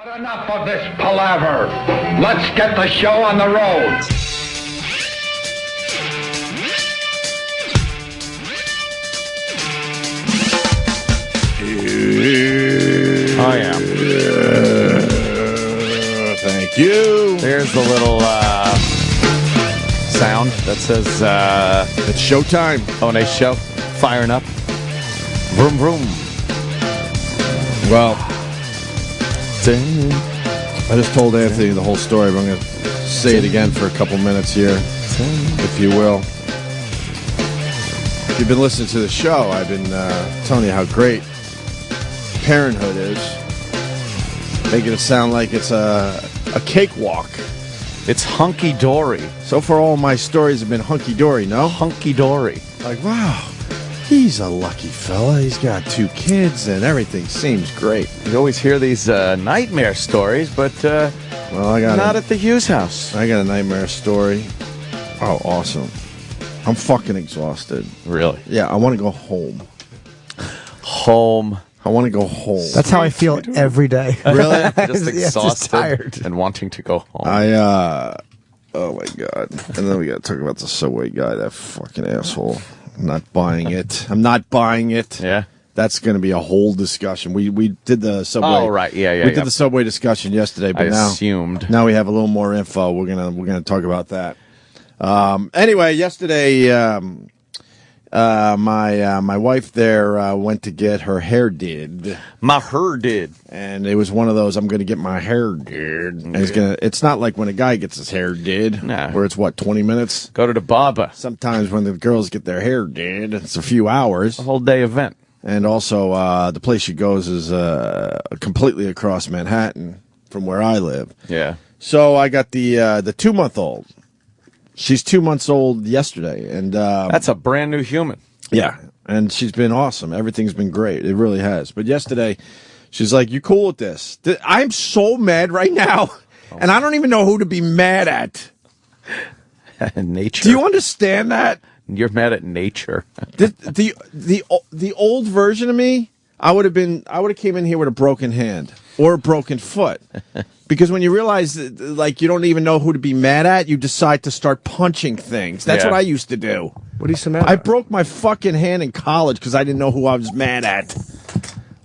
But enough of this palaver. Let's get the show on the road. Oh, yeah. Thank you. There's the little sound that says It's showtime. Oh, nice show. Firing up. Vroom, vroom. Well, I just told Anthony the whole story, but I'm going to say it again for a couple minutes here, if you will. If you've been listening to the show, I've been telling you how great Parenthood is. Making it sound like it's a cakewalk. It's hunky-dory. So far, all my stories have been hunky-dory, no? Hunky-dory. Like, wow, he's a lucky fella. He's got 2 kids, and everything seems great. You always hear these nightmare stories, but Well, I got not at the Hughes house. I got a nightmare story. Oh, awesome. I'm fucking exhausted. Really? Yeah, I want to go home. Home. I want to go home. That's how I feel every day. Really? Just Yeah, exhausted tired. and wanting to go home. Oh my God. And then we got to talk about the Subway guy, that fucking asshole. I'm not buying it. I'm not buying it. Yeah? That's going to be a whole discussion. We did the Subway. Oh, right. Yeah. We did the Subway discussion yesterday, but I now assumed. Now we have a little more info. We're gonna talk about that. Anyway, yesterday, my wife there went to get her hair did. My hair did. And it was one of those, I'm going to get my hair did. And it's not like when a guy gets his hair did, Nah. where it's, 20 minutes? Go to the barber. Sometimes when the girls get their hair did, it's a few hours. A whole day event. And also, the place she goes is completely across Manhattan from where I live. Yeah. So I got the 2-month-old. She's 2 months old yesterday. And That's a brand new human. yeah, and she's been awesome. Everything's been great. It really has. But yesterday, she's like, "You cool with this?" I'm so mad right now, and I don't even know who to be mad at. Nature. Do you understand that? You're mad at nature. The old version of me, I would have came in here with a broken hand or a broken foot. Because when you realize that, like, you don't even know who to be mad at, you decide to start punching things. That's Yeah. what I used to do. What are you so mad I about? broke my fucking hand in college because I didn't know who I was mad at.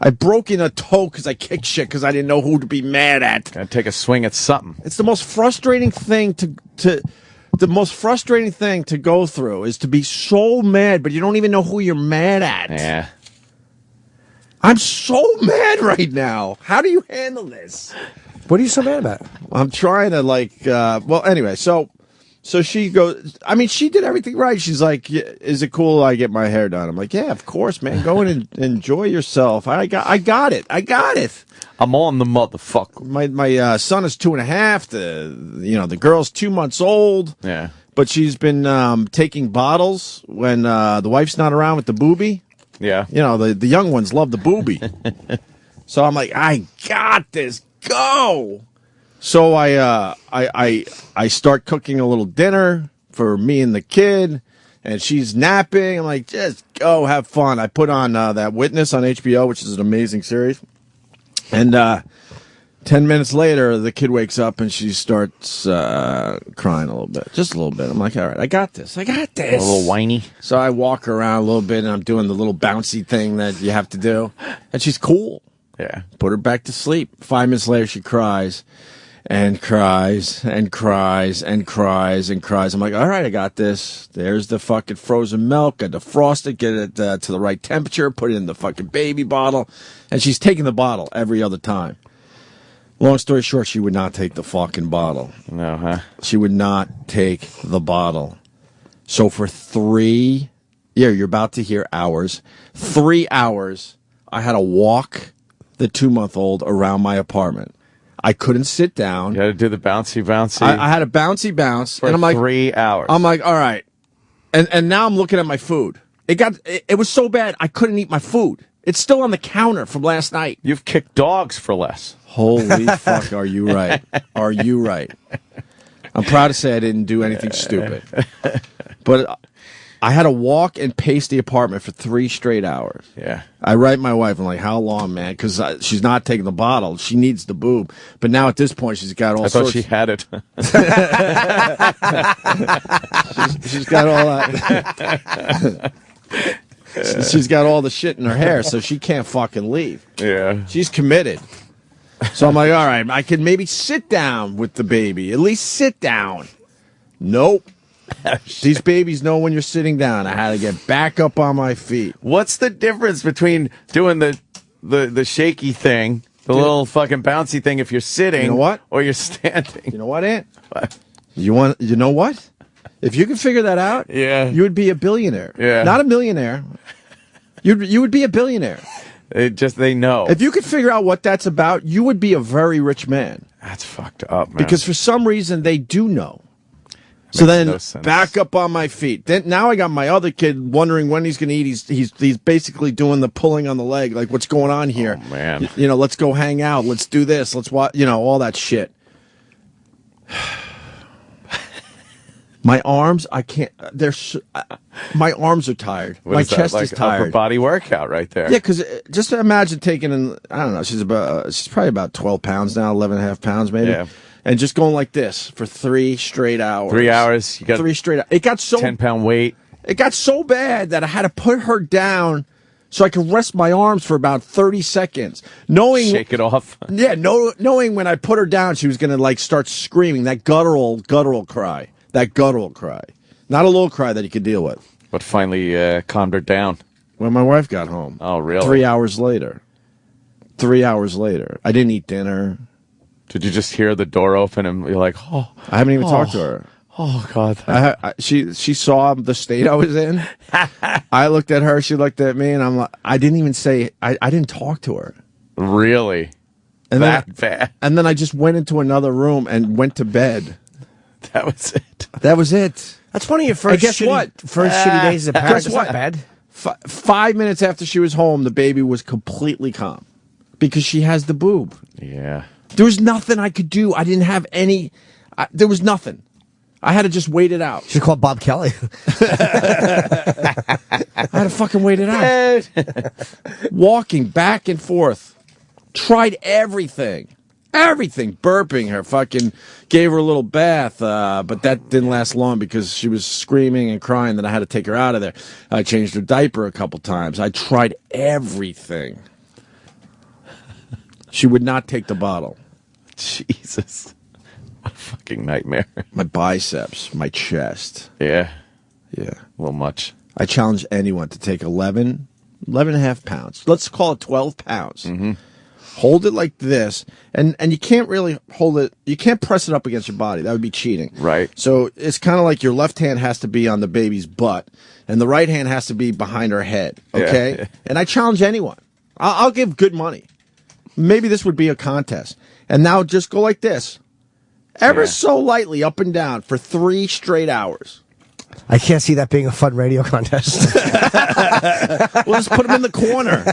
I broke in a toe because I kicked shit because I didn't know who to be mad at. Gotta take a swing at something. It's the most frustrating thing to go through is to be so mad, but you don't even know who you're mad at. Yeah. I'm so mad right now. How do you handle this? What are you so mad about? I'm trying to anyway, so she goes, I mean, she did everything right. She's like, "Is it cool I get my hair done?" I'm like, "Yeah, of course, man. Go in and enjoy yourself. I got it. I'm on the motherfucker. My son is 2.5. The girl's 2 months old. Yeah. But she's been taking bottles when the wife's not around with the boobie. Yeah. The young ones love the boobie. So I'm like, I got this. Go. So I start cooking a little dinner for me and the kid, and she's napping. I'm like, just go have fun. I put on that Witness on HBO, which is an amazing series. And 10 minutes later, the kid wakes up and she starts crying a little bit, just a little bit. I'm like, all right, I got this. A little whiny. So I walk her around a little bit, and I'm doing the little bouncy thing that you have to do, and she's cool. Yeah. Put her back to sleep. 5 minutes later, she cries and cries and cries and cries and cries. I'm like, all right, I got this. There's the fucking frozen milk. I defrost it, get it to the right temperature, put it in the fucking baby bottle. And she's taking the bottle every other time. Long story short, she would not take the fucking bottle. No, huh? She would not take the bottle. So for you're about to hear hours, 3 hours, I had to walk the 2-month-old around my apartment. I couldn't sit down. You had to do the bouncy. I had a bouncy bounce, for and I'm like 3 hours. I'm like, all right, and now I'm looking at my food. It was so bad I couldn't eat my food. It's still on the counter from last night. You've kicked dogs for less. Holy fuck! Are you right? Are you right? I'm proud to say I didn't do anything stupid, but I had to walk and pace the apartment for 3 straight hours. Yeah. I write my wife, I'm like, how long, man? Because she's not taking the bottle. She needs the boob. But now at this point, she's got all sorts. I thought she had it. she's got all that. She's got all the shit in her hair, so she can't fucking leave. Yeah. She's committed. So I'm like, all right, I can maybe sit down with the baby. At least sit down. Nope. These babies know when you're sitting down. I had to get back up on my feet. What's the difference between doing the shaky thing, the little fucking bouncy thing if you're sitting, You know what? or you're standing? You know what, Aunt? What? You know what? If you could figure that out, Yeah. you would be a billionaire. Yeah. Not a millionaire. You would be a billionaire. They know. If you could figure out what that's about, you would be a very rich man. That's fucked up, man. Because for some reason they do know. So then no sense. back up on my feet. Then now I got my other kid wondering when he's going to eat. He's basically doing the pulling on the leg, like what's going on here? Oh, man. You know, let's go hang out. Let's do this. Let's watch. You know, all that shit. My arms, I can't. My arms are tired. What my is that, chest like is tired. upper body workout right there. Yeah, because just imagine taking in. I don't know. She's probably about 12 pounds now, 11.5 pounds maybe. Yeah. And just going like this for 3 straight hours. 3 hours. You got 3 straight hours. It got so 10-pound weight. It got so bad that I had to put her down so I could rest my arms for about 30 seconds. Knowing Shake it off. Yeah, knowing when I put her down, she was going to like start screaming that guttural cry. That guttural cry. Not a little cry that you could deal with. But finally calmed her down. When my wife got home. Oh, really? 3 hours later. 3 hours later. I didn't eat dinner. Did you just hear the door open and you're like, oh. I haven't even talked to her. Oh, God. She saw the state I was in. I looked at her. She looked at me, and I'm like, I didn't even say. I didn't talk to her. Really? And That bad? And then I just went into another room and went to bed. That was it. That was it. That's one of your first. guess what? First shitty days as a parent. Guess That's what? not bad. 5 minutes after she was home, the baby was completely calm because she has the boob. Yeah. There was nothing I could do. I didn't have any. There was nothing. I had to just wait it out. Should call Bob Kelly. I had to fucking wait it out. Walking back and forth. Tried everything. Everything. Burping her. Fucking gave her a little bath. But that didn't last long because she was screaming and crying that I had to take her out of there. I changed her diaper a couple times. I tried everything. She would not take the bottle. Jesus. What a fucking nightmare. My biceps. My chest. Yeah. Yeah. A little much. I challenge anyone to take 11 and a half pounds. Let's call it 12 pounds. Mm-hmm. Hold it like this. And you can't really hold it. You can't press it up against your body. That would be cheating. Right. So it's kind of like your left hand has to be on the baby's butt and the right hand has to be behind her head. Okay. Yeah. And I challenge anyone. I'll give good money. Maybe this would be a contest. And now just go like this. Ever so lightly up and down for 3 straight hours. I can't see that being a fun radio contest. We'll just put him in the corner.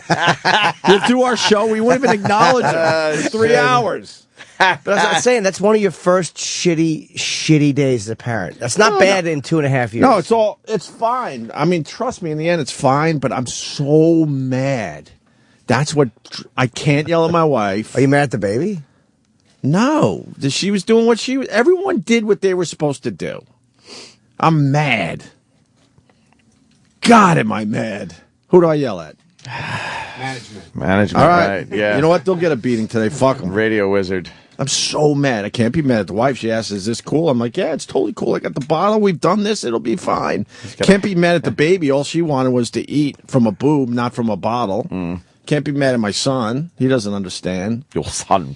We'll do our show. We won't even acknowledge him. 3 hours. But as I was saying, that's one of your first shitty days as a parent. That's not bad in 2.5 years. No, it's fine. I mean, trust me, in the end, it's fine, but I'm so mad. That's what, I can't yell at my wife. Are you mad at the baby? No. She was doing everyone did what they were supposed to do. I'm mad. God, am I mad. Who do I yell at? Management, All right. Yeah. You know what? They'll get a beating today. Fuck them. Radio wizard. I'm so mad. I can't be mad at the wife. She asks, is this cool? I'm like, yeah, it's totally cool. I got the bottle. We've done this. It'll be fine. Can't be mad at the baby. All she wanted was to eat from a boob, not from a bottle. Can't be mad at my son. He doesn't understand. Your son.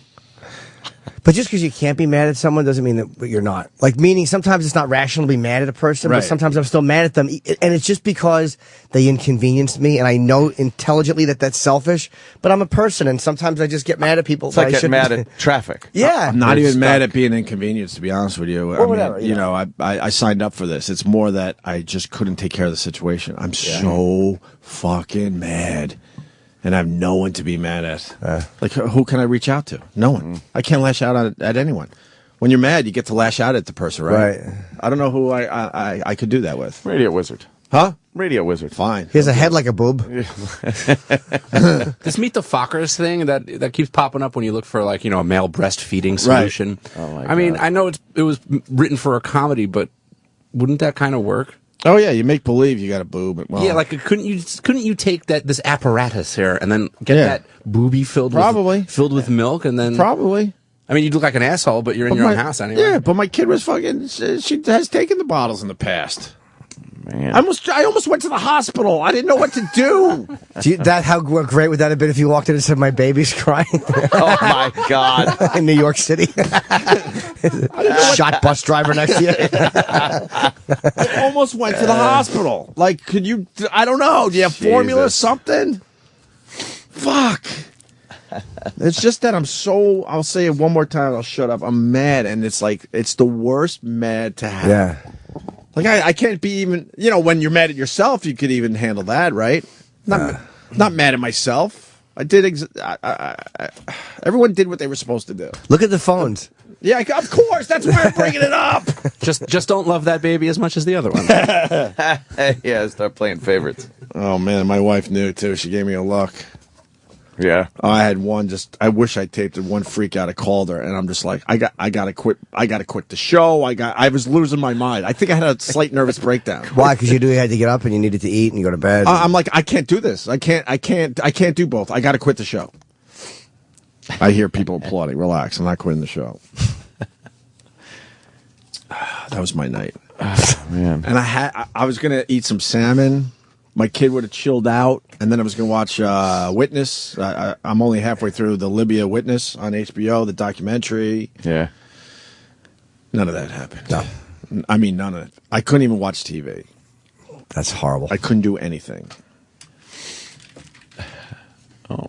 But just because you can't be mad at someone doesn't mean that you're not. Like, meaning sometimes it's not rational to be mad at a person, Right. but sometimes I'm still mad at them. And it's just because they inconvenienced me, and I know intelligently that that's selfish, but I'm a person, and sometimes I just get mad at people. It's like getting mad at traffic. Yeah. I'm not You're even mad stuck. at being inconvenienced, to be honest with you. Or whatever, you know. I signed up for this. It's more that I just couldn't take care of the situation. I'm so fucking mad. And I have no one to be mad at. Like, who can I reach out to? No one. I can't lash out at anyone. When you're mad, you get to lash out at the person, right? Right. I don't know who I could do that with. Radio wizard. Huh? Radio wizard. Fine. He has a head like a boob. This Meet the Fockers thing that keeps popping up when you look for like a male breastfeeding solution. Right. Oh my I mean, God. I know it was written for a comedy, but wouldn't that kind of work? Oh yeah, you make believe you got a boob. Well, Yeah, like couldn't you take this apparatus here and then get that booby filled with milk and then probably. I mean, you look like an asshole, but you're in your own house anyway. Yeah, but my kid was fucking. She has taken the bottles in the past. Man. I almost went to the hospital. I didn't know what to do. How great would that have been if you walked in and said, "My baby's crying"? Oh my God. In New York City. Shot bus driver next to you. I almost went to the hospital. Like, could you? I don't know. Do you have formula or something? Fuck. It's just that I'll say it one more time. I'll shut up. I'm mad, and it's like it's the worst mad to have. Yeah. Like I can't be even. When you're mad at yourself, you could even handle that, right? Not mad at myself. I did. Everyone did what they were supposed to do. Look at the phones. Yeah, of course. That's why I'm bringing it up. Just don't love that baby as much as the other one. Yeah, start playing favorites. Oh man, my wife knew too. She gave me a look. Yeah. I had one. I wish I taped it. One freak out. I called her, and I'm just like, I gotta quit. I gotta quit the show. I was losing my mind. I think I had a slight nervous breakdown. Why? Because you had to get up and you needed to eat and you go to bed. I'm like, I can't do this. I can't do both. I gotta quit the show. I hear people applauding. Relax. I'm not quitting the show. That was my night. Man. And I was gonna eat some salmon. My kid would have chilled out, and then I was going to watch Witness. I'm only halfway through the Libya Witness on HBO, the documentary. Yeah. None of that happened. No. I mean, none of it. I couldn't even watch TV. That's horrible. I couldn't do anything. Oh.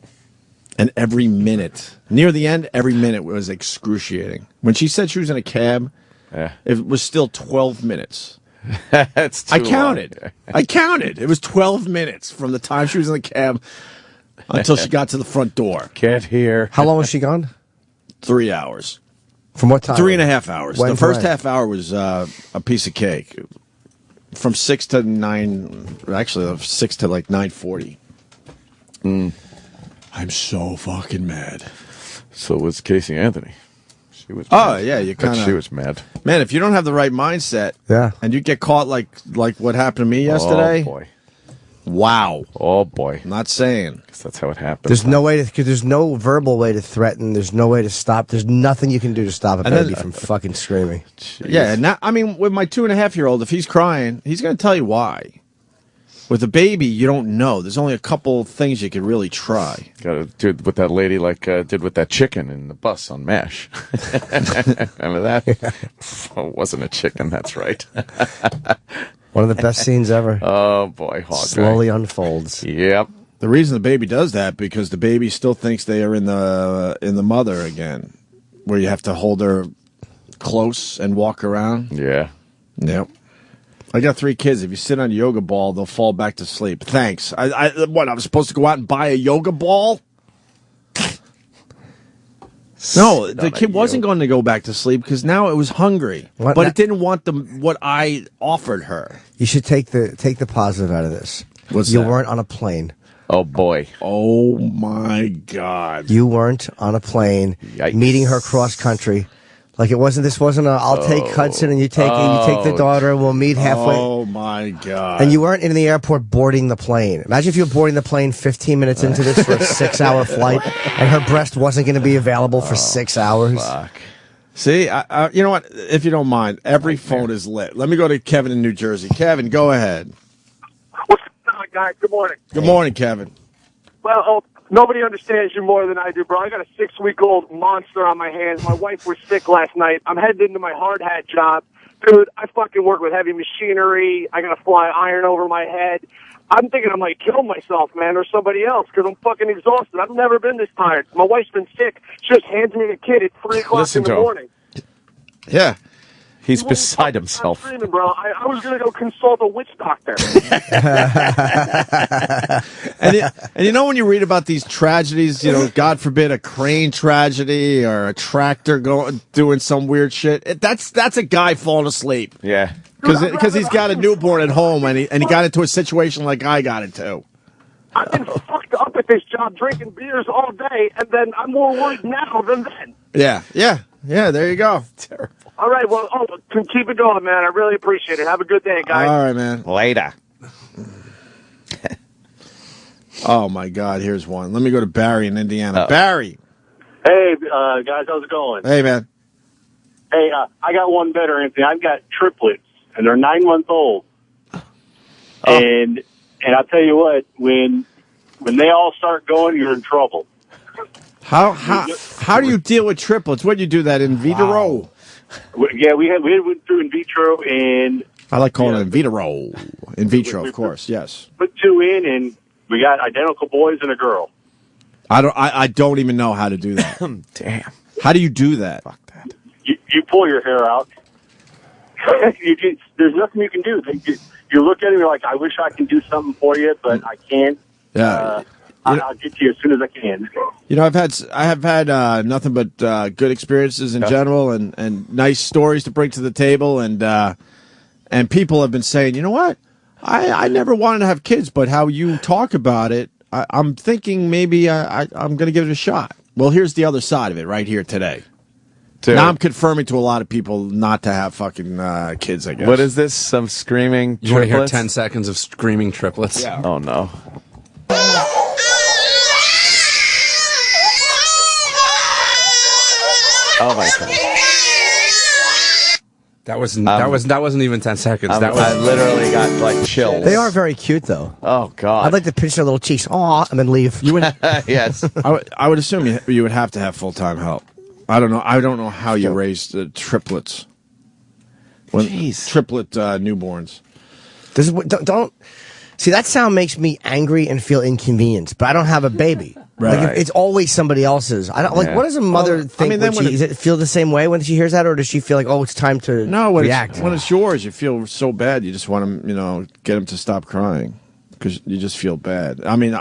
And every minute, near the end, every minute was excruciating. When she said she was in a cab, it was still 12 minutes. That's too I counted. long. I counted. It was 12 minutes from the time she was in the cab until she got to the front door. Get here. How long was she gone? 3 hours. From what time? 3.5 hours. When The to first when? half hour was a piece of cake. From 6 to 9, actually 6 to like 9:40. I'm so fucking mad. So was Casey Anthony. She was Oh, mad. yeah, you Bet kinda- She was mad. Man, if you don't have the right mindset, Yeah. and you get caught like what happened to me yesterday, Oh, boy. wow. Oh, boy. I'm not saying. Guess that's how it happened. There's no way because there's no verbal way to threaten. There's no way to stop. There's nothing you can do to stop a And then- baby from fucking screaming. Jeez. Yeah, and now, I mean, with my 2.5-year-old, if he's crying, he's going to tell you why. With a baby, you don't know. There's only a couple things you could really try. Got to do it with that lady did with that chicken in the bus on MASH. Remember that? Oh, it wasn't a chicken, that's right. One of the best scenes ever. Oh, boy. Hawkeye. Slowly unfolds. Yep. The reason the baby does that because the baby still thinks they are in the mother again, where you have to hold her close and walk around. Yeah. Yep. I got 3 kids. If you sit on a yoga ball, they'll fall back to sleep. Thanks. I was supposed to go out and buy a yoga ball? No, the kid wasn't going to go back to sleep because now it was hungry, What? but it didn't want what I offered her. You should take the positive out of this. What's you that? weren't on a plane. Oh, boy. Oh my God! You weren't on a plane Yikes. meeting her cross country. Like this wasn't I'll take Hudson and you take the daughter and we'll meet halfway. Oh my God! And you weren't in the airport boarding the plane. Imagine if you were boarding the plane 15 minutes into this for a 6-hour flight and her breast wasn't going to be available for 6 hours. Fuck. See, you know what? If you don't mind, every phone is lit. Let me go to Kevin in New Jersey. Kevin, go ahead. What's going on, guys? Good morning. Good morning, Kevin. Well, nobody understands you more than I do, bro. I got a 6-week-old monster on my hands. My wife was sick last night. I'm headed into my hard hat job. Dude, I fucking work with heavy machinery. I got to fly iron over my head. I'm thinking I might kill myself, man, or somebody else, because I'm fucking exhausted. I've never been this tired. My wife's been sick. She just hands me a kid at 3 o'clock Listen in the to him. morning. Yeah. He's He won't beside fucking himself. stop screaming, bro. I was going to go consult a witch doctor. And you know when you read about these tragedies, God forbid a crane tragedy or a tractor doing some weird shit. That's a guy falling asleep. Yeah. Because he's got a newborn at home, and he got into a situation like I got into. I've been fucked up at this job drinking beers all day, and then I'm more worried now than then. Yeah, there you go. Terrible. All right, well, keep it going, man. I really appreciate it. Have a good day, guys. All right, man. Later. Oh, my God, here's one. Let me go to Barry in Indiana. Barry. Hey, guys, how's it going? Hey, man. Hey, I got one better, Anthony. I've got triplets, and they're 9-month-old. And I'll tell you what, when they all start going, you're in trouble. How do you deal with triplets? What do you do that in vitro? Wow. Yeah, we went through in vitro, and I like calling it in vitro. In vitro, of course, yes. Put 2 in, and we got identical boys and a girl. I don't even know how to do that. Damn. How do you do that? Fuck that. You pull your hair out. There's nothing you can do. You look at it and you're like, I wish I could do something for you, but I can't. Yeah. I'll get to you as soon as I can. You know, I have had nothing but good experiences in general, and nice stories to bring to the table, and people have been saying, you know what, I never wanted to have kids, but how you talk about it, I'm thinking maybe I'm going to give it a shot. Well, here's the other side of it right here today. Dude. Now I'm confirming to a lot of people not to have fucking kids, I guess. What is this? Some screaming triplets? You want to hear 10 seconds of screaming triplets? Yeah. Oh, no. Oh, my God. That wasn't even 10 seconds. I literally got, like, chills. They are very cute, though. Oh, God. I'd like to pinch their little cheeks, aw, and then leave. You would, yes. I would assume you would have to have full-time help. I don't know how you raise the triplets. Triplet newborns. This is don't see, that sound makes me angry and feel inconvenienced, but I don't have a baby. Right. Like it's always somebody else's. I don't like. What does a mother think? I mean, does it feel the same way when she hears that, or does she feel like, oh, it's time to react? When it's yours, you feel so bad. You just want to, get them to stop crying because you just feel bad. I mean,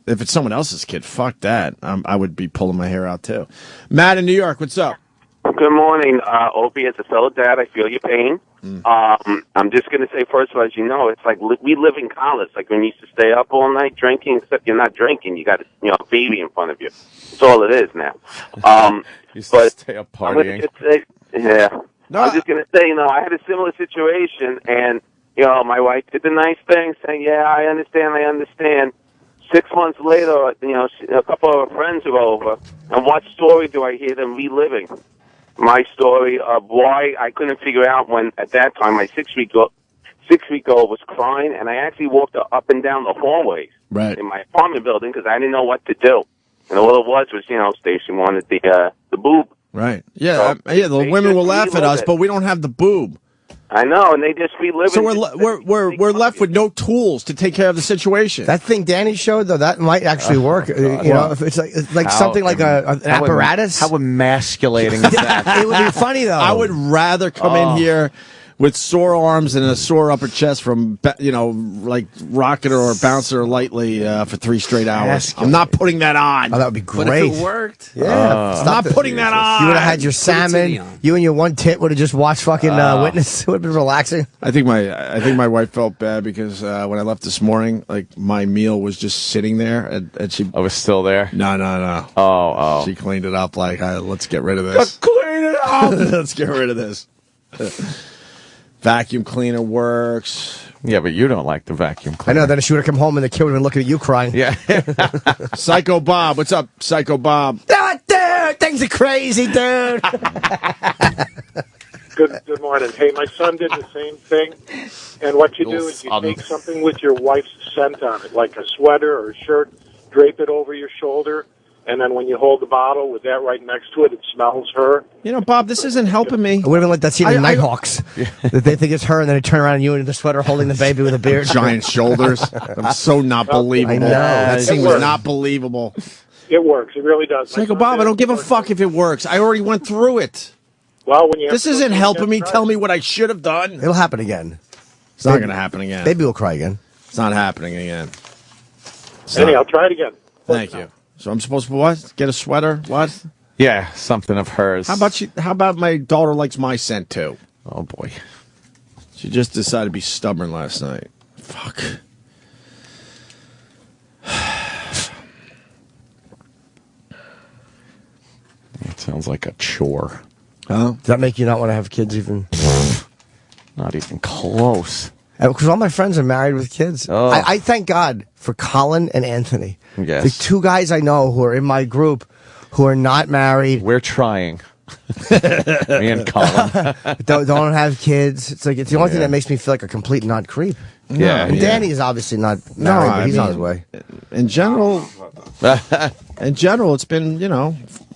if it's someone else's kid, fuck that. I would be pulling my hair out too. Matt in New York, what's up? Good morning, Opie. As a fellow dad, I feel your pain. I'm just going to say, first of all, as you know, it's like we live in college. Like when you used to stay up all night drinking, except you're not drinking. You got a baby in front of you. That's all it is now. You used to stay up partying. I was just going to say, I had a similar situation, and, my wife did the nice thing, saying, yeah, I understand. 6 months later, a couple of her friends are over, and what story do I hear them reliving? My story of why I couldn't figure out when, at that time, my six-week-old was crying, and I actually walked her up and down the hallways in my apartment building because I didn't know what to do. And all it was, Stacy wanted the boob. Right. Yeah, the women will laugh at us, but we don't have the boob. I know, and they just relive. So we're left with no tools to take care of the situation. That thing Danny showed, though, that might actually work. If it's like something like an apparatus. How emasculating is that? It would be funny, though. I would rather come in here with sore arms and a sore upper chest from, like rocking her or bouncing her lightly for 3 straight hours. I'm not putting that on. Oh, that would be great. But if it worked. Yeah. I'm not putting that on. You would have had your salmon. You and your one tit would have just watched fucking Witness. It would have been relaxing. I think my wife felt bad because when I left this morning, like my meal was just sitting there and she. I was still there? No. Oh. She cleaned it up like, let's get rid of this. Clean it up! Let's get rid of this. Vacuum cleaner works. Yeah, but you don't like the vacuum cleaner. I know. Then she would have come home and the kid would have been looking at you crying. Yeah. Psycho Bob. What's up, Psycho Bob? Dude, things are crazy, dude. Good morning. Hey, my son did the same thing. And what you do is you take something with your wife's scent on it, like a sweater or a shirt, drape it over your shoulder, and then when you hold the bottle with that right next to it, it smells her. Bob, this isn't helping me. It would have been like that scene in Nighthawks. That they think it's her, and then they turn around and you in the sweater holding the baby with a beard. Giant shoulders. I'm so not believable. I know. That scene was not believable. It works. It really does. Psycho Bob, I don't give a fuck if it works. I already went through it. Well, when you this isn't helping me. Tell me what I should have done. It'll happen again. It's not going to happen again. Baby will cry again. It's not happening again. I'll try it again. Thank you. So I'm supposed to what? Get a sweater? What? Yeah, something of hers. How about my daughter likes my scent too? Oh boy. She just decided to be stubborn last night. Fuck. That sounds like a chore. Huh? Does that make you not want to have kids even? Not even close. Because all my friends are married with kids. Oh. I thank God for Colin and Anthony. Yes. The two guys I know who are in my group who are not married. We're trying. Me and Colin. don't have kids. It's like it's the only thing that makes me feel like a complete not creep. Yeah. And Danny is obviously not married, but he's on his way. In general, it's been,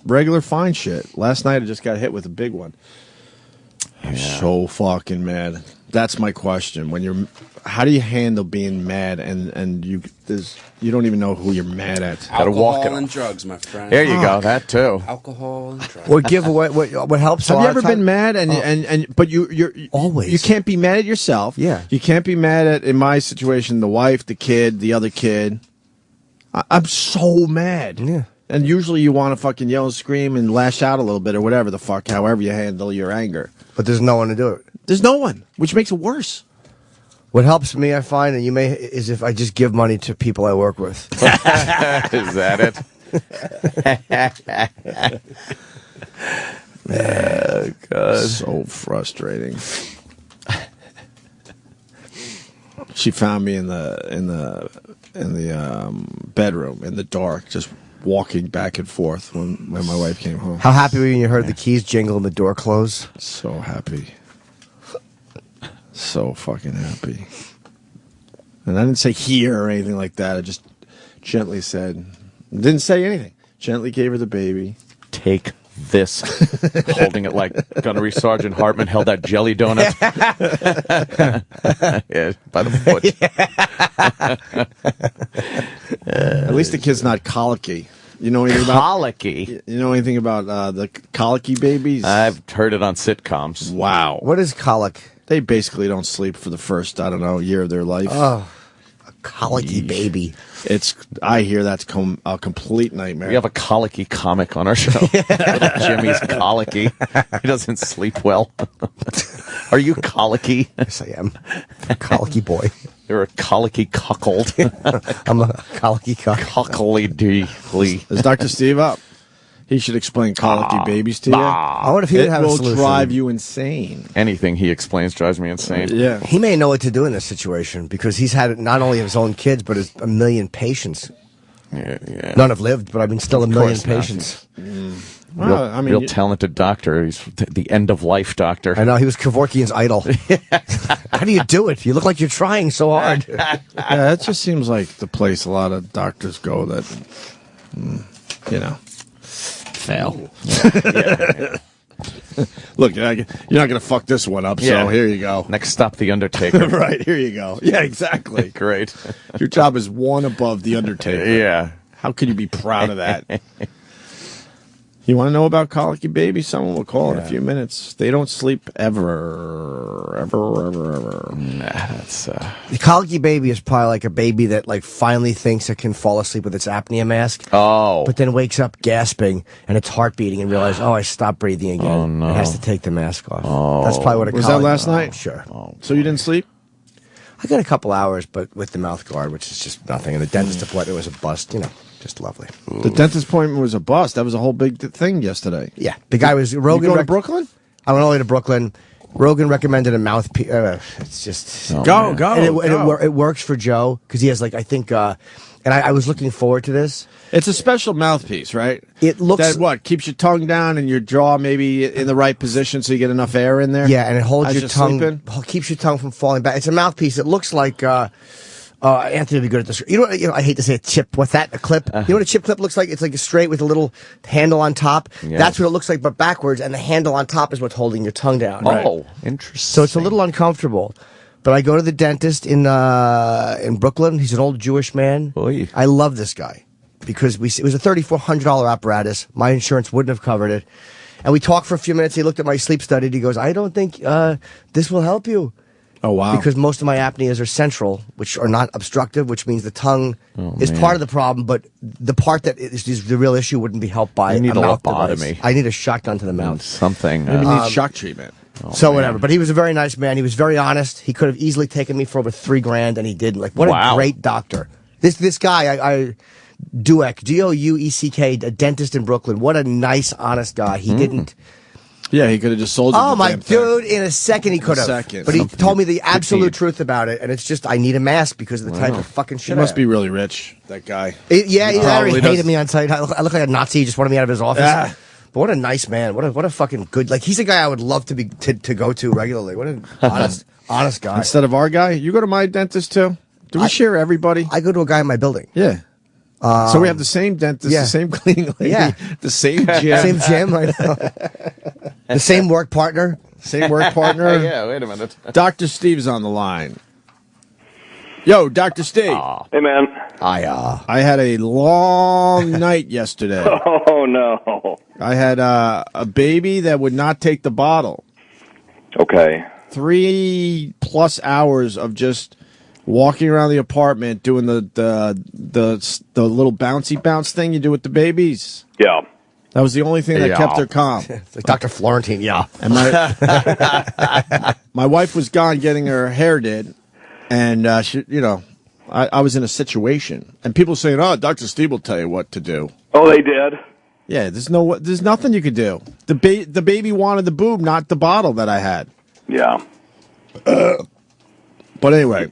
regular fine shit. Last night I just got hit with a big one. I'm so fucking mad. That's my question. How do you handle being mad and you don't even know who you're mad at? Alcohol and drugs, my friend. There you go. That too. Alcohol and drugs. Or give away what helps. Have you ever been mad but you're always you can't be mad at yourself. Yeah. You can't be mad at, in my situation, the wife, the kid, the other kid. I'm so mad. Yeah. And usually you want to fucking yell and scream and lash out a little bit or whatever the fuck, however you handle your anger. But there's no one to do it. There's no one, which makes it worse. What helps me, I find, is if I just give money to people I work with. Is that it? Oh, God. So frustrating. She found me in the bedroom in the dark, just walking back and forth when my wife came home. How happy were you when you heard the keys jingle and the door close? So happy. So fucking happy. And I didn't say here or anything like that. I just gently said, didn't say anything. Gently gave her the baby. Take this. Holding it like Gunnery Sergeant Hartman held that jelly donut. Yeah, by the foot. At least the kid's not colicky. You know anything about Colicky? You know anything about the colicky babies? I've heard it on sitcoms. Wow. What is colic? They basically don't sleep for the first, year of their life. Oh, a colicky baby. I hear that's a complete nightmare. We have a colicky comic on our show. Little Jimmy's colicky. He doesn't sleep well. Are you colicky? Yes, I am. A colicky boy. You're a colicky cuckold. I'm a colicky cuck. Cockly-dee-lee. Is Dr. Steve up? He should explain colicky babies to you. I wonder if he would have a will solution. drive you insane. Anything he explains drives me insane. Yeah. He may know what to do in this situation because he's had not only his own kids, but a million patients. Yeah. None have lived, but I mean, still a million patients. Well, real talented doctor. He's the end-of-life doctor. I know, he was Kevorkian's idol. How do you do it? You look like you're trying so hard. Yeah, that just seems like the place a lot of doctors go that, fail. Yeah. Look, you're not going to fuck this one up, so here you go. Next stop, The Undertaker. Right, here you go. Yeah, exactly. Great. Your job is one above The Undertaker. Yeah. How can you be proud of that? You want to know about colicky babies? Someone will call in a few minutes. They don't sleep ever. Nah, that's... The colicky baby is probably like a baby that finally thinks it can fall asleep with its apnea mask. Oh. But then wakes up gasping and its heart beating and realizes, I stopped breathing again. Oh, no. It has to take the mask off. Oh. That's probably what it was. That last night? Sure. Oh. So you didn't sleep? I got a couple hours, but with the mouth guard, which is just nothing. And the dentist appointment was a bust, just lovely. The dentist appointment was a bust. That was a whole big thing yesterday. Yeah. The guy was, Rogan. You go to Brooklyn? I went all the way to Brooklyn. Rogan recommended a mouthpiece. It's just... Go. And it works for Joe, because he has, I think... and I was looking forward to this. It's a special mouthpiece, right? It looks... That keeps your tongue down and your jaw maybe in the right position so you get enough air in there? Yeah, and it holds As your you're tongue... sleeping? Keeps your tongue from falling back. It's a mouthpiece. It looks like... Anthony would be good at this. I hate to say a chip. What's that? A clip? You know what a chip clip looks like? It's like a straight with a little handle on top. Yes. That's what it looks like, but backwards, and the handle on top is what's holding your tongue down. Oh, interesting. So it's a little uncomfortable. But I go to the dentist in Brooklyn. He's an old Jewish man. Oy. I love this guy because it was a $3,400 apparatus. My insurance wouldn't have covered it. And we talked for a few minutes. He looked at my sleep study. And he goes, I don't think this will help you. Oh, wow. Because most of my apneas are central, which are not obstructive, which means the tongue is part of the problem, but the part that is the real issue wouldn't be helped by You need a a mouth lobotomy. device. I need a shotgun to the mouth. Something. Maybe need shock treatment. So whatever. But he was a very nice man. He was very honest. He could have easily taken me for over $3,000, and he didn't. Like, what a great doctor. This guy, I Dueck, Doueck, a dentist in Brooklyn. What a nice, honest guy. He didn't. Yeah, he could have just sold you. Oh the my damn thing. dude! In a second, he could have. But he told me the absolute truth about it, and it's just I need a mask because of the type of fucking shit. He must be really rich. That guy. He hated me on site. I look like a Nazi. He just wanted me out of his office. Yeah. But what a nice man. What a fucking good. Like he's a guy I would love to go to regularly. What an honest guy. Instead of our guy, you go to my dentist too. Do we share everybody? I go to a guy in my building. Yeah. So we have the same dentist, the same cleaning lady, the same gym. Same gym, I know. The same work partner. Same work partner. Yeah, wait a minute. Dr. Steve's on the line. Yo, Dr. Steve. Hey, man. I had a long night yesterday. Oh, no. I had a baby that would not take the bottle. Okay. 3+ hours of just walking around the apartment doing the little bouncy bounce thing you do with the babies. Yeah. That was the only thing that kept her calm. It's like Dr. Florentine, And my wife was gone getting her hair did, and I was in a situation, and people saying, "Oh, Dr. Steve will tell you what to do." Oh, they did. Yeah, there's nothing you could do. The baby wanted the boob, not the bottle that I had. Yeah. But anyway.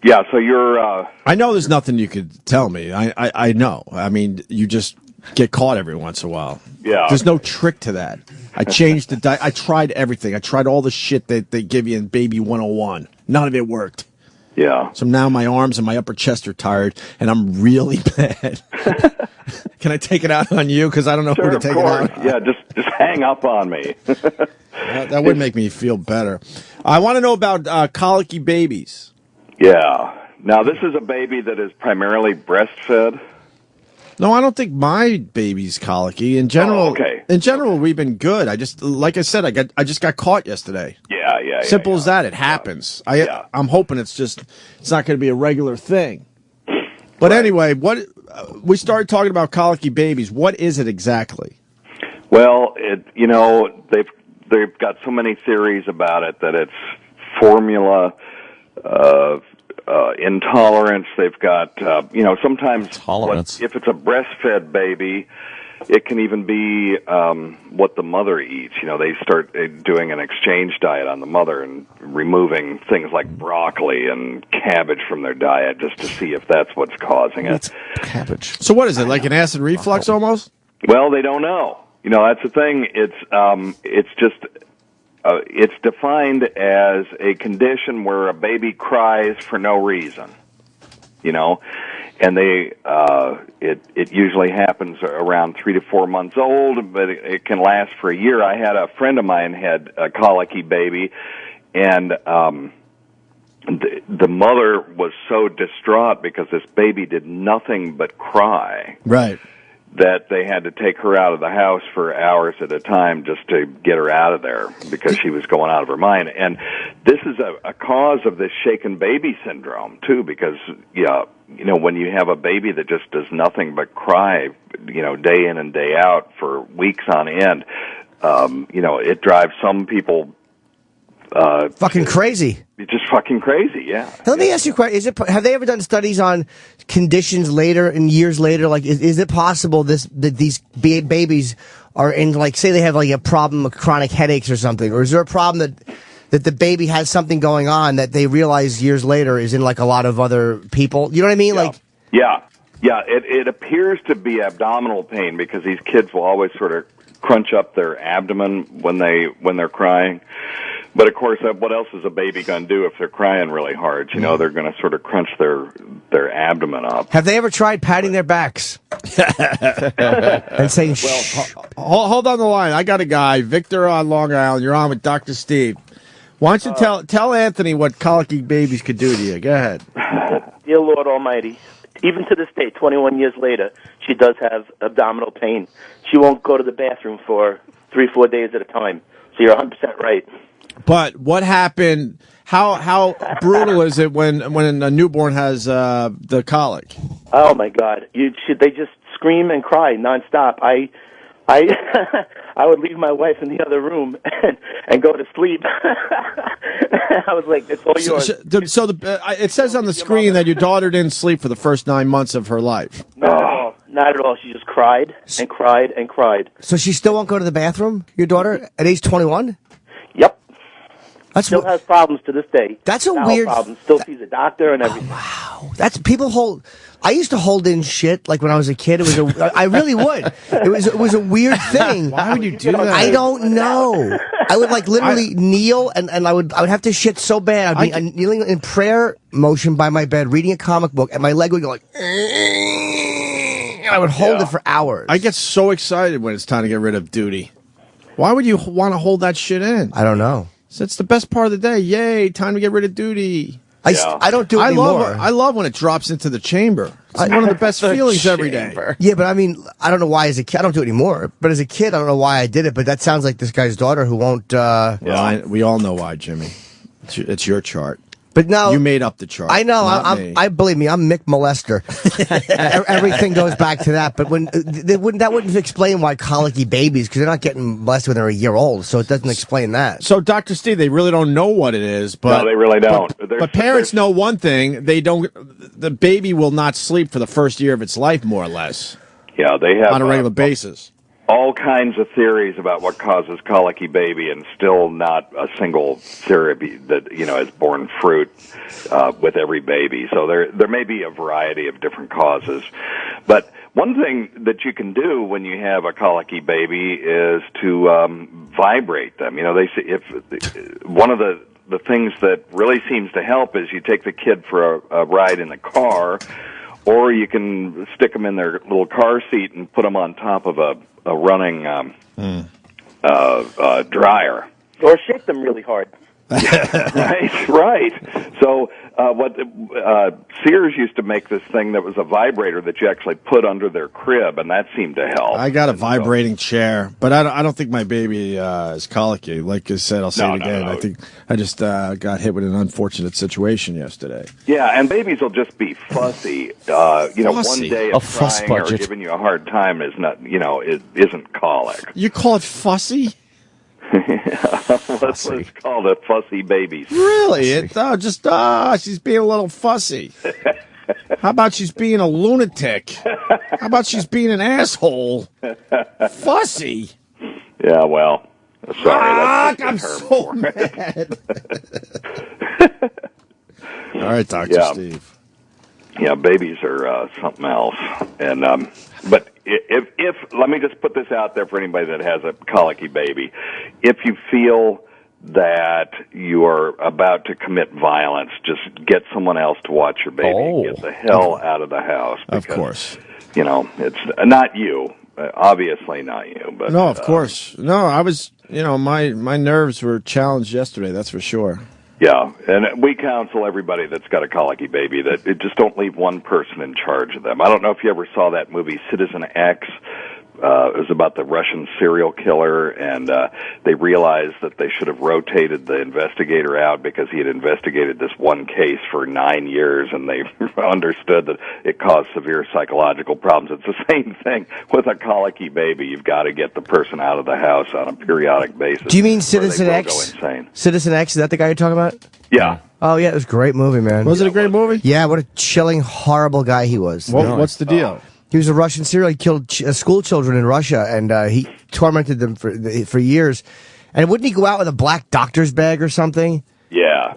Yeah, so you're... I know there's nothing you could tell me. I know. I mean, you just get caught every once in a while. Yeah. There's no trick to that. I changed the diet. I tried everything. I tried all the shit that they give you in Baby 101. None of it worked. Yeah. So now my arms and my upper chest are tired, and I'm really bad. Can I take it out on you? Because I don't know who to take it out on. Yeah, just hang up on me. That would make me feel better. I want to know about colicky babies. Yeah. Now, this is a baby that is primarily breastfed. No, I don't think my baby's colicky. In general, In general, we've been good. Like I said, I just got caught yesterday. Yeah. Simple as that. It happens. I'm hoping it's not going to be a regular thing. But anyway, we started talking about colicky babies. What is it exactly? Well, they've got so many theories about it that it's formula. Intolerance. They've got, sometimes if it's a breastfed baby, it can even be what the mother eats. They start doing an exchange diet on the mother and removing things like broccoli and cabbage from their diet just to see if that's what's causing it. Cabbage. So what is it, like an acid reflux almost? Well, they don't know. That's the thing. It's just... it's defined as a condition where a baby cries for no reason, and it usually happens around 3 to 4 months old, but it can last for a year. I had a friend of mine had a colicky baby, and the mother was so distraught because this baby did nothing but cry. Right. That they had to take her out of the house for hours at a time just to get her out of there because she was going out of her mind. And this is a cause of this shaken baby syndrome, too, because, when you have a baby that just does nothing but cry, day in and day out for weeks on end, it drives some people... fucking crazy. It's just fucking crazy, yeah. Let me ask you a question. Have they ever done studies on conditions later and years later? Like, is it possible that these babies are in, like, say they have like a problem with chronic headaches or something, or is there a problem that the baby has something going on that they realize years later is in like a lot of other people? You know what I mean? Yeah. It appears to be abdominal pain because these kids will always sort of crunch up their abdomen when they're crying. But of course, what else is a baby going to do if they're crying really hard? They're going to sort of crunch their abdomen up. Have they ever tried patting their backs and saying, "Shh"? Hold on the line. I got a guy, Victor on Long Island. You're on with Dr. Steve. Why don't you tell Anthony what colicky babies could do to you? Go ahead. Dear Lord Almighty, even to this day, 21 years later, she does have abdominal pain. She won't go to the bathroom for 3-4 days at a time. So you're 100% right. But what happened? How brutal is it when a newborn has the colic? Oh my God! They just scream and cry nonstop. I I would leave my wife in the other room and go to sleep. I was like, it's all yours. It says on the screen that your daughter didn't sleep for the first 9 months of her life. Not at all. Not at all. She just cried and cried and cried. So she still won't go to the bathroom, your daughter, at age 21? Yep. That's still has problems to this day. That's a Bowel weird... problems. Still sees a doctor and everything. Wow. That's... People hold... I used to hold in shit, like when I was a kid. It was I really would. It was a weird thing. Why would you do that? I don't know. I would like literally kneel and I would have to shit so bad. I'd be kneeling in prayer motion by my bed, reading a comic book, and my leg would go like... I would hold it for hours. I get so excited when it's time to get rid of duty. Why would you want to hold that shit in? I don't know. So it's the best part of the day. Yay, time to get rid of duty. I don't do it anymore. I love when it drops into the chamber. It's one of the best feelings every day. Yeah, but I mean, I don't know why as a kid. I don't do it anymore. But as a kid, I don't know why I did it. But that sounds like this guy's daughter who won't... we all know why, Jimmy. It's your chart. But now you made up the chart. I know. I believe me. I'm Mick Molester. Everything goes back to that. But that wouldn't explain why colicky babies, because they're not getting molested when they're a year old. So it doesn't explain that. So Dr. Steve, they really don't know what it is. But no, they really don't. But parents know one thing: they don't. The baby will not sleep for the first year of its life, more or less. Yeah, they have on a regular basis. All kinds of theories about what causes colicky baby, and still not a single theory that is borne fruit with every baby. So there may be a variety of different causes, but one thing that you can do when you have a colicky baby is to vibrate them. They say if one of the things that really seems to help is you take the kid for a ride in the car, or you can stick them in their little car seat and put them on top of a running dryer. Or shake them really hard. Right. So what Sears used to make this thing that was a vibrator that you actually put under their crib, and that seemed to help. I got a vibrating chair, but I don't think my baby is colicky. Like I said, I'll say it again. No. I think I just got hit with an unfortunate situation yesterday. Yeah, and babies will just be fussy. Fussy. One day of crying or giving you a hard time is not, it isn't colic. You call it fussy? Let's call it fussy babies. Really? She's being a little fussy. How about she's being a lunatic? How about she's being an asshole? Fussy. Yeah, well, sorry. I'm so mad. All right, Dr. Steve. Yeah, babies are something else. And but if let me just put this out there for anybody that has a colicky baby. If you feel that you are about to commit violence, just get someone else to watch your baby. Get the hell out of the house. Because, of course. It's not you. Obviously not you. But no, of course. No, I was, my nerves were challenged yesterday, that's for sure. Yeah, and we counsel everybody that's got a colicky baby that just don't leave one person in charge of them. I don't know if you ever saw that movie Citizen X. It was about the Russian serial killer, and they realized that they should have rotated the investigator out because he had investigated this one case for 9 years, and they understood that it caused severe psychological problems. It's the same thing with a colicky baby. You've got to get the person out of the house on a periodic basis. Do you mean Citizen X? Go insane. Citizen X, is that the guy you're talking about? Yeah. Oh, yeah, it was a great movie, man. Was it a great movie? Yeah, what a chilling, horrible guy he was. What's the deal? He was a Russian serial. He killed school children in Russia, and he tormented them for years. And wouldn't he go out with a black doctor's bag or something? Yeah.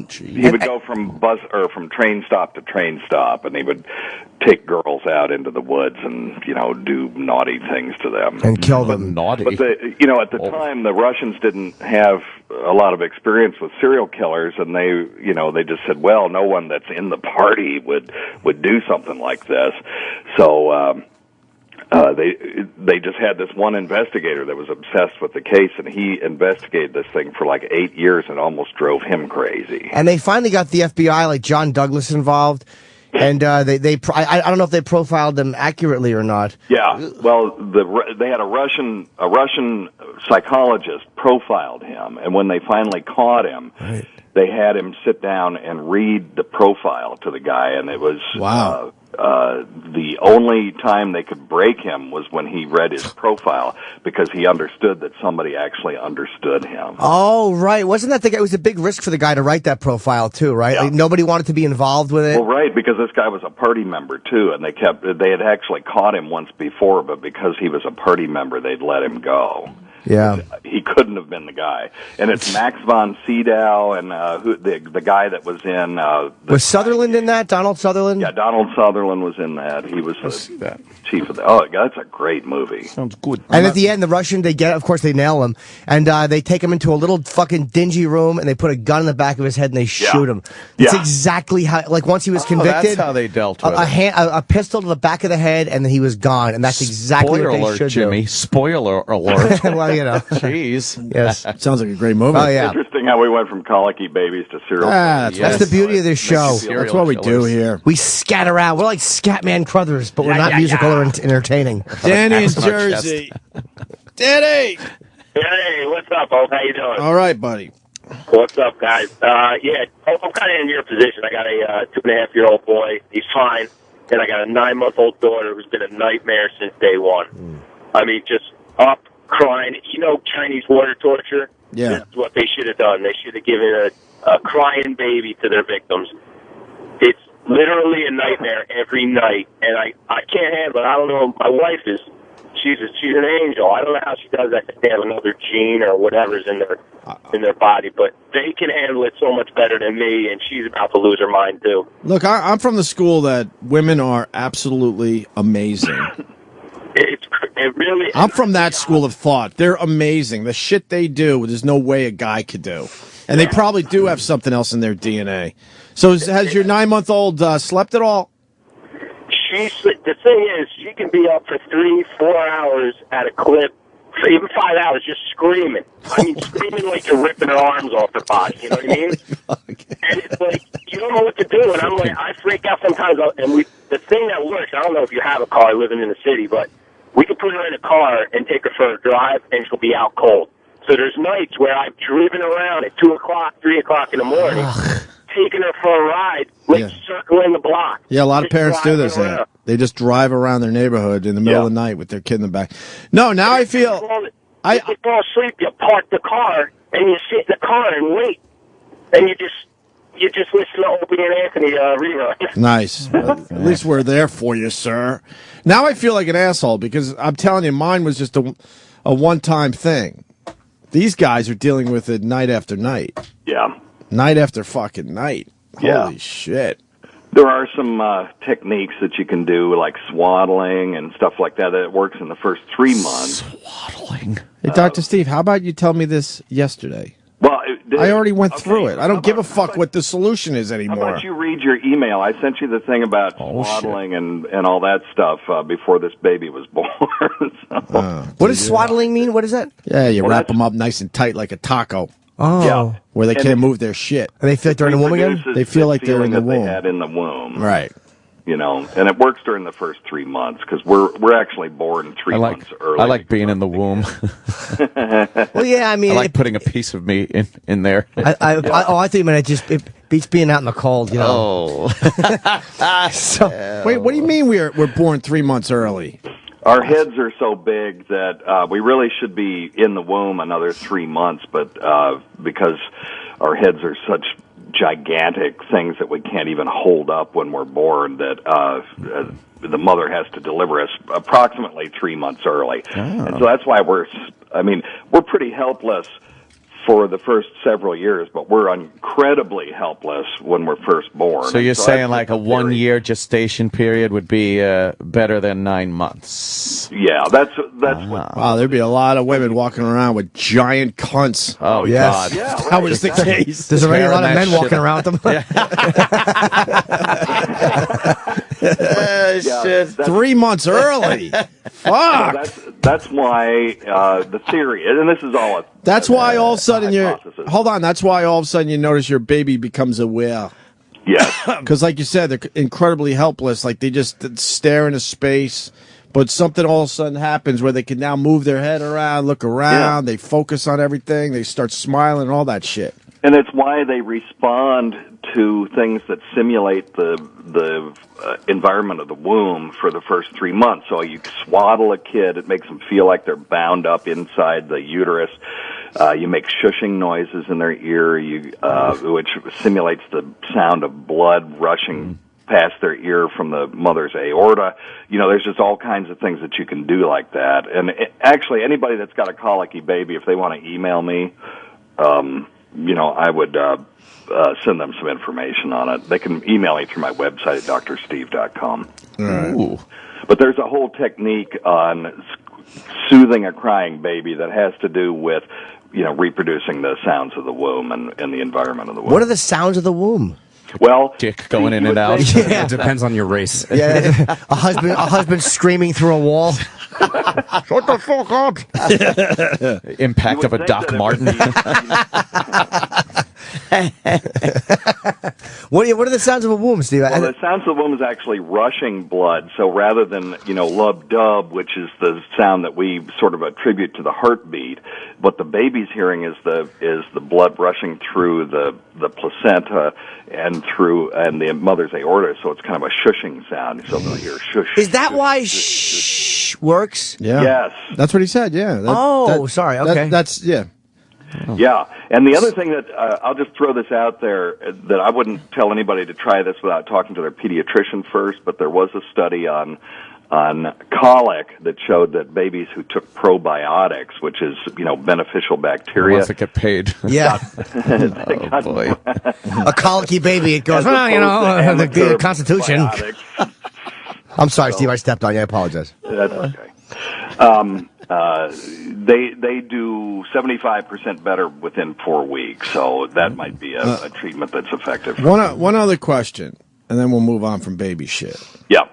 He would go from train stop to train stop, and he would take girls out into the woods and do naughty things to them and kill them. Naughty. But at the time, the Russians didn't have a lot of experience with serial killers, and they just said, well, no one that's in the party would do something like this. So they just had this one investigator that was obsessed with the case, and he investigated this thing for like 8 years and almost drove him crazy. And they finally got the FBI, like John Douglas, involved. And I don't know if they profiled them accurately or not. Yeah, well, they had a Russian psychologist profiled him, and when they finally caught him, they had him sit down and read the profile to the guy, and it was the only time they could break him was when he read his profile, because he understood that somebody actually understood him. Oh, right. Wasn't that the guy? It was a big risk for the guy to write that profile, too, right? Yeah. Like, nobody wanted to be involved with it. Well, right, because this guy was a party member, too, and they had actually caught him once before, but because he was a party member, they'd let him go. Yeah. He couldn't have been the guy. And it's Max von Sydow and the guy that was in... was Sutherland in that? Donald Sutherland? Yeah, Donald Sutherland was in that. He was the chief of the... Oh, that's a great movie. Sounds good. And at the end, the Russian, of course, they nail him. And they take him into a little fucking dingy room, and they put a gun in the back of his head, and they shoot him. That's exactly how... Like, once he was convicted... That's how they dealt with it. A pistol to the back of the head, and then he was gone. And that's exactly what they should Jimmy. do. Spoiler alert. Well, you know. Jeez. Yes. Sounds like a great movie. Oh, yeah. Interesting how we went from colicky babies to serial killers. That's the beauty of this show. That's what we do here. We scatter out. We're like Scatman Crothers, but we're not musical or entertaining. Danny in Jersey. Danny! Hey, what's up, Oak? How you doing? All right, buddy. What's up, guys? Yeah, I'm kind of in your position. I got a 2.5-year-old boy. He's fine. And I got a 9-month-old daughter who's been a nightmare since day one. I mean, just up, crying. You know Chinese water torture? Yeah. That's what they should have done. They should have given a crying baby to their victims. It's literally a nightmare every night, and I can't handle it. I don't know. My wife is, she's an angel. I don't know how she does that. They have another gene or whatever's in their body, but they can handle it so much better than me, and she's about to lose her mind too. Look, I'm from the school that women are absolutely amazing. It really. I'm from that school of thought. They're amazing. The shit they do, there's no way a guy could do. And they probably do have something else in their DNA. So has your 9-month-old slept at all? The thing is, she can be up for 3-4 hours at a clip, for even 5 hours, just screaming. I mean, screaming like you're ripping her arms off her body. You know what I mean? And it's like, you don't know what to do. And I'm like, I freak out sometimes. And the thing that works, I don't know if you have a car living in the city, but we can put her in a car and take her for a drive, and she'll be out cold. So there's nights where I've driven around at 2 o'clock, 3 o'clock in the morning, taking her for a ride, circling the block. Yeah, a lot of parents do this. They just drive around their neighborhood in the middle of the night with their kid in the back. No, now I feel... If you fall asleep, you park the car, and you sit in the car and wait. And you just listen to Opie and Anthony rerun. Nice. Well, at least we're there for you, sir. Now I feel like an asshole because I'm telling you, mine was just a one-time thing. These guys are dealing with it night after night. Yeah. Night after fucking night. Yeah. Holy shit. There are some techniques that you can do, like swaddling and stuff like that. That works in the first 3 months. Swaddling. Hey, Dr. Steve, how about you tell me this yesterday? Well, I already went through it. I don't give a fuck what the solution is anymore. How about you read your email? I sent you the thing about swaddling and all that stuff before this baby was born. What does swaddling mean? What is that? Yeah, you wrap them up nice and tight like a taco. Oh. Yeah. Where they can't move their shit. And they feel like they're in the womb again? They feel like they're in the womb. They had in the womb. Right. You know, and it works during the first 3 months because we're actually born 3 months early. I like being in the womb. Well, yeah, I mean... I like putting a piece of me in there. I thought you meant it beats being out in the cold, you know. Oh. Wait, what do you mean we're born 3 months early? Our heads are so big that we really should be in the womb another 3 months, but because our heads are such gigantic things that we can't even hold up when we're born, that the mother has to deliver us approximately 3 months early. Oh. And so that's why we're pretty helpless for the first several years, but we're incredibly helpless when we're first born. So you're saying like a 1 year gestation period would be better than 9 months? Yeah, that's what. Wow, there'd be a lot of women walking around with giant cunts. Oh, yes. God. Yeah, right. That was the case. There's already a lot of men walking around with them. Shit. 3 months early. Fuck. So that's why the theory, and this is all. That's why all of a sudden that's why all of a sudden you notice your baby becomes aware. Yes. Because like you said, they're incredibly helpless. Like they just stare into space. But something all of a sudden happens where they can now move their head around, look around. Yeah. They focus on everything. They start smiling and all that shit. And it's why they respond to things that simulate the environment of the womb for the first 3 months. So you swaddle a kid, it makes them feel like they're bound up inside the uterus. You make shushing noises in their ear, which simulates the sound of blood rushing past their ear from the mother's aorta. There's just all kinds of things that you can do like that. And actually, anybody that's got a colicky baby, if they want to email me, I would send them some information on it. They can email me through my website at drsteve.com. Right. But there's a whole technique on soothing a crying baby that has to do with, reproducing the sounds of the womb and the environment of the womb. What are the sounds of the womb? Well, dick going in and out. Yeah, it depends on your race. Yeah, a husband screaming through a wall. Shut the fuck up! Impact of a Doc Martin. What are the sounds of a womb, Steve? Well, the sounds of the womb is actually rushing blood. So rather than, lub-dub, which is the sound that we sort of attribute to the heartbeat, what the baby's hearing is the blood rushing through the placenta and the mother's aorta. So it's kind of a shushing sound. So they'll hear shush. Is that why shh works? Yeah. Yes. That's what he said, yeah. Sorry, okay. That's, yeah. Yeah, and the other thing that I'll just throw this out there that I wouldn't tell anybody to try this without talking to their pediatrician first, but there was a study on colic that showed that babies who took probiotics, which is beneficial bacteria, Wants to get paid. Yeah. Oh boy. A colicky baby, it goes, the Constitution. I'm sorry, Steve, I stepped on you. I apologize. That's okay. They do 75% better within 4 weeks, so that might be a treatment that's effective. One other question, and then we'll move on from baby shit. Yeah.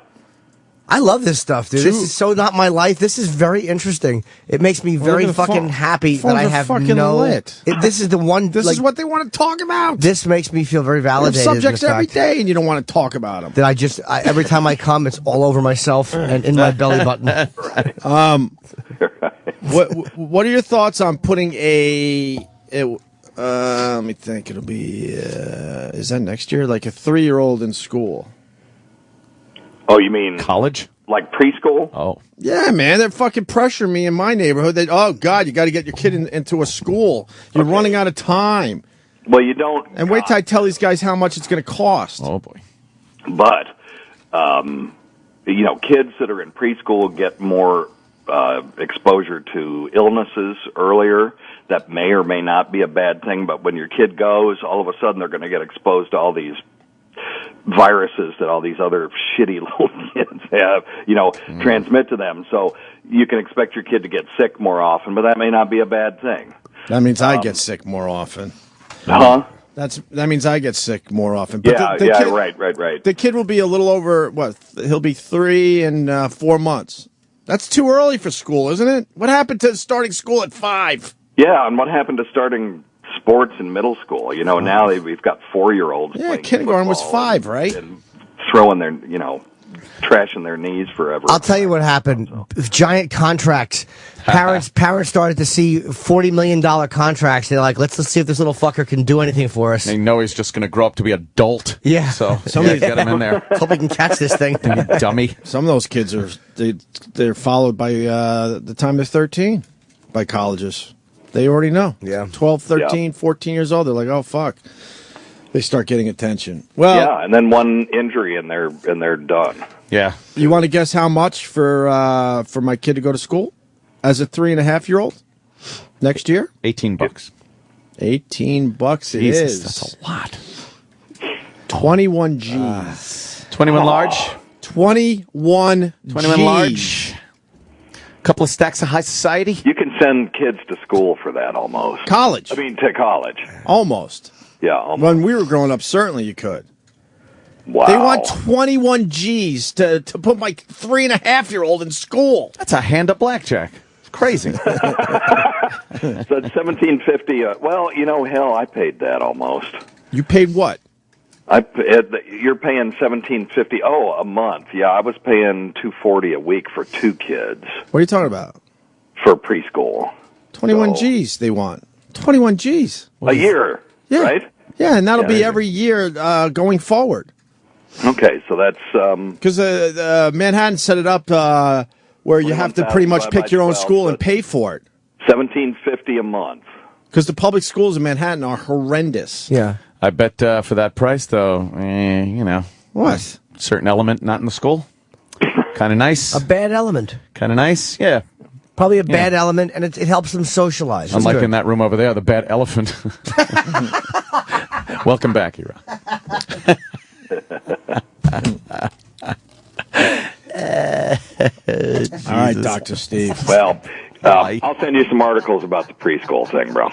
I love this stuff, dude. This is so not my life. This is very interesting. It makes me very fucking happy that I have this is the one. This is what they want to talk about. This makes me feel very validated. Subjects every day, and you don't want to talk about them. That every time I come, it's all over myself and in my belly button. What are your thoughts on putting let me think. It'll be is that next year? Like a 3-year-old in school. Oh, you mean college? Like preschool? Oh. Yeah, man. They're fucking pressuring me in my neighborhood. Oh, God, you got to get your kid into a school. You're running out of time. Well, you don't. And wait till I tell these guys how much it's going to cost. Oh, boy. But, kids that are in preschool get more exposure to illnesses earlier. That may or may not be a bad thing, but when your kid goes, all of a sudden they're going to get exposed to all these viruses that all these other shitty little kids have, transmit to them. So you can expect your kid to get sick more often, but that may not be a bad thing. That means I get sick more often. Huh? That means I get sick more often. But right. The kid will be a little over, he'll be 3 and 4 months. That's too early for school, isn't it? What happened to starting school at 5? Yeah, and what happened to starting sports in middle school? Now we've got 4-year-olds. Yeah, kindergarten was 5, right? And throwing their, trashing their knees forever. I'll tell you what happened. Giant contracts. Parents started to see $40 million contracts. They're like, let's see if this little fucker can do anything for us. They know he's just going to grow up to be adult. Yeah. So somebody get him in there. Hope he can catch this thing. You dummy. Some of those kids they're followed by the time they're 13 by colleges. They already know. Yeah. 12, 13, 14 years old. They're like, oh, fuck. They start getting attention. Well, yeah, and then one injury and they're done. Yeah. You want to guess how much for my kid to go to school as a 3.5-year-old next year? $18. $18 it Jesus, is. That's a lot. 21 G's. 21 large? 21 21 large. Couple of stacks of high society. You can send kids to school for that almost. College. To college. Almost. Yeah, almost. When we were growing up, certainly you could. Wow. They want 21 G's to put my 3.5-year-old in school. That's a hand of blackjack. It's crazy. So it's $1,750. Well, hell, I paid that almost. You paid what? You're paying $1,750. Oh, a month. Yeah, I was paying $240 a week for 2 kids. What are you talking about? For preschool. 21 G's they want. 21 G's. A year. Yeah. Right? Yeah, and that'll Yeah, be every year going forward. Okay, so that's because Manhattan set it up where you have to pretty much pick your own school and pay for it. $17.50 a month. Because the public schools in Manhattan are horrendous. Yeah. I bet for that price, though, you know. What? Certain element not in the school. Kind of nice. A bad element. Kind of nice, yeah. Probably a bad element, and it helps them socialize. Unlike in that room over there, the bad elephant. Welcome back, Hero. All right, Dr. Steve. Well, I'll send you some articles about the preschool thing, bro.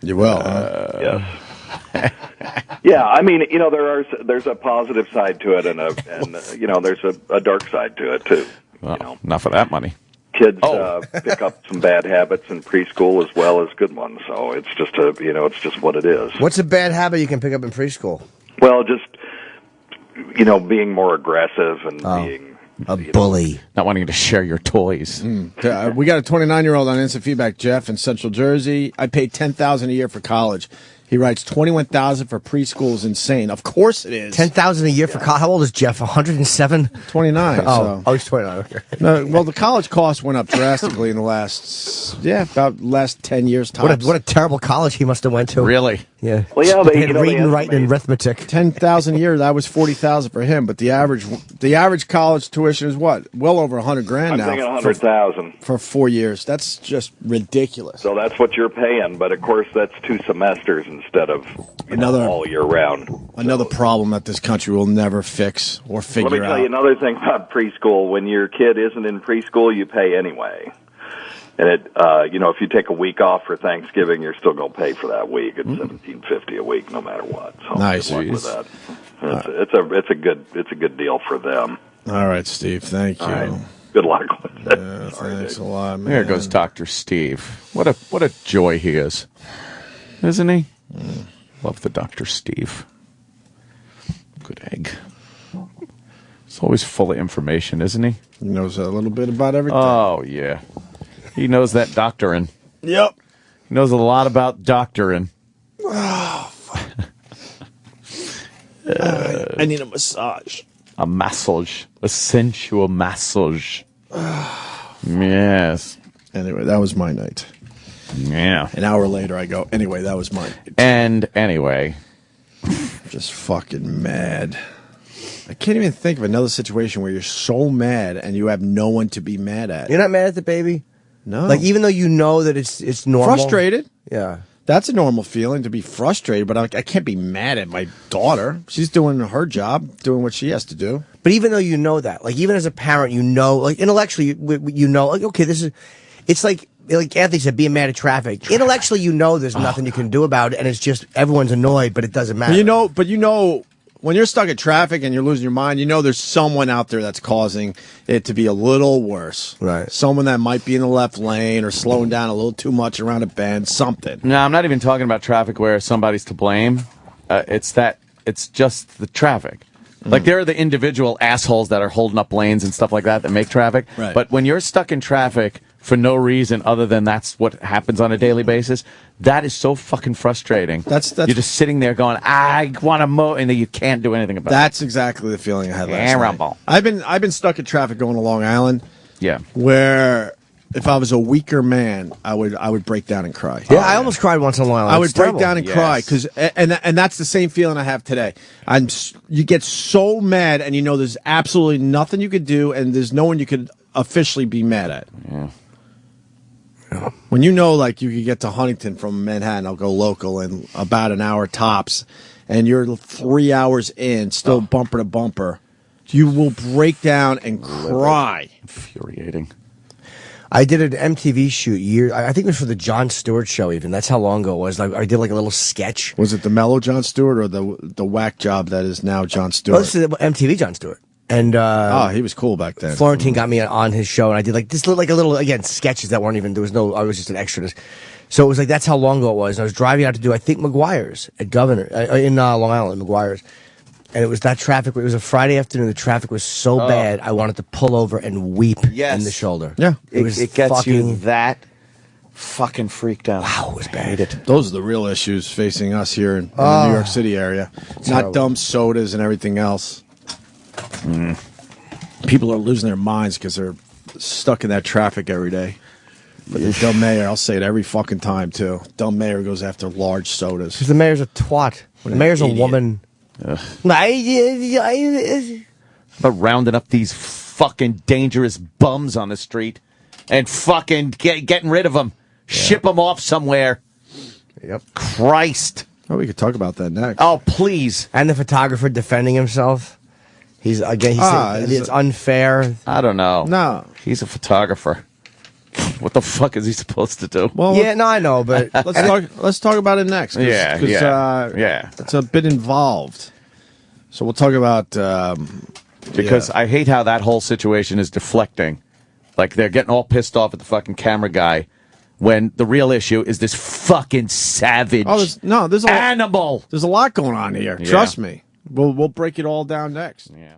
You will. Yes. Yeah, I mean, you know, there's a positive side to it, and you know, there's a dark side to it too. Well, you know, not for that money. Kids pick up some bad habits in preschool as well as good ones. So it's just it's just what it is. What's a bad habit you can pick up in preschool? Well, just being more aggressive and being a bully, not wanting to share your toys. We got a 29-year-old on instant feedback, Jeff, in Central Jersey. I paid $10,000 a year for college. He writes $21,000 for preschool is insane. Of course it is. $10,000 a year for college. How old is Jeff? 107. 29. Oh, he's 29. Okay. No, well, the college costs went up drastically in the last 10 years. Tops. What a terrible college he must have went to. Really? Yeah. Well, yeah, they had reading, writing, and arithmetic. $10,000 a year. That was $40,000 for him. But the average college tuition is what? Well over $100,000 now. I'm thinking $100,000 for 4 years. That's just ridiculous. So that's what you're paying, but of course that's 2 semesters instead of all year round. Another problem that this country will never fix or figure out. Let me tell you another thing about preschool. When your kid isn't in preschool, you pay anyway. And if you take a week off for Thanksgiving, you're still going to pay for that week. It's $17.50 a week, no matter what. So nice. Good luck with that. It's a good deal for them. All right, Steve. Thank you. Right. Good luck with it. Yeah, thanks a lot, man. There goes Dr. Steve. What a joy he is, isn't he? Love the Dr. Steve. Good egg. He's always full of information, isn't he? He knows a little bit about everything. Oh yeah, he knows that doctoring. Yep. He knows a lot about doctoring. Oh, fuck. I need a massage. A massage. A sensual massage. Yes. Anyway, that was my night. Yeah. An hour later, I go, anyway, that was mine. And anyway. Just fucking mad. I can't even think of another situation where you're so mad and you have no one to be mad at. You're not mad at the baby? No. Like, even though you know that it's normal? Frustrated. Yeah. That's a normal feeling, to be frustrated, but I can't be mad at my daughter. She's doing her job, doing what she has to do. But even though you know that, like, even as a parent, you know, like, intellectually, you know, like, okay, it's like Anthony said, being mad at traffic. Intellectually, you know there's nothing you can do about it, and it's just everyone's annoyed, but it doesn't matter. But you know, when you're stuck at traffic and you're losing your mind, you know there's someone out there that's causing it to be a little worse. Right. Someone that might be in the left lane or slowing down a little too much around a bend, something. No, I'm not even talking about traffic where somebody's to blame. It's just the traffic. Like, there are the individual assholes that are holding up lanes and stuff like that make traffic. Right. But when you're stuck in traffic for no reason other than that's what happens on a daily basis, that is so fucking frustrating. That's you're just sitting there going, I want to mow, and then you can't do anything about it. That's exactly the feeling I had last night. I've been stuck at traffic going to Long Island. Yeah. Where if I was a weaker man, I would break down and cry. Yeah, I almost cried once in a while. I would break down and cry because, and that's the same feeling I have today. You get so mad, and you know there's absolutely nothing you could do, and there's no one you could officially be mad at. Yeah. When you know, like, you could get to Huntington from Manhattan, I'll go local in about an hour tops, and you're 3 hours in, still bumper to bumper, you will break down and cry. Infuriating. I did an MTV shoot I think it was for the Jon Stewart show even. That's how long ago it was. Like, I did like a little sketch. Was it the mellow Jon Stewart or the whack job that is now Jon Stewart? Oh, this is MTV Jon Stewart. And he was cool back then. Florentine got me on his show, and I did like this, like a little, again, sketches that weren't even, I was just an extra. So it was like, that's how long ago it was. And I was driving out to do, I think, McGuire's at Governor, in Long Island, McGuire's. And it was that traffic. It was a Friday afternoon. The traffic was so bad, I wanted to pull over and weep in the shoulder. Yeah. It gets you that Fucking freaked out. Wow, it was bad. Those are the real issues facing us here in the New York City area. Not dumb sodas and everything else. People are losing their minds because they're stuck in that traffic every day. But the dumb mayor, I'll say it every fucking time, too. Dumb mayor goes after large sodas. Because the mayor's a twat. The mayor's a woman. But rounding up these fucking dangerous bums on the street and fucking getting rid of them. Yeah. Ship them off somewhere. Yep. Christ. Oh, we could talk about that next. Oh, please. And the photographer defending himself. He's said it's unfair. I don't know. No. He's a photographer. What the fuck is he supposed to do? Well, yeah, no, I know, but let's talk about it next. Yeah. It's a bit involved. So we'll talk about because I hate how that whole situation is deflecting. Like they're getting all pissed off at the fucking camera guy when the real issue is this fucking savage there's animal. There's a lot going on here. Yeah. Trust me. We'll break it all down next. Yeah.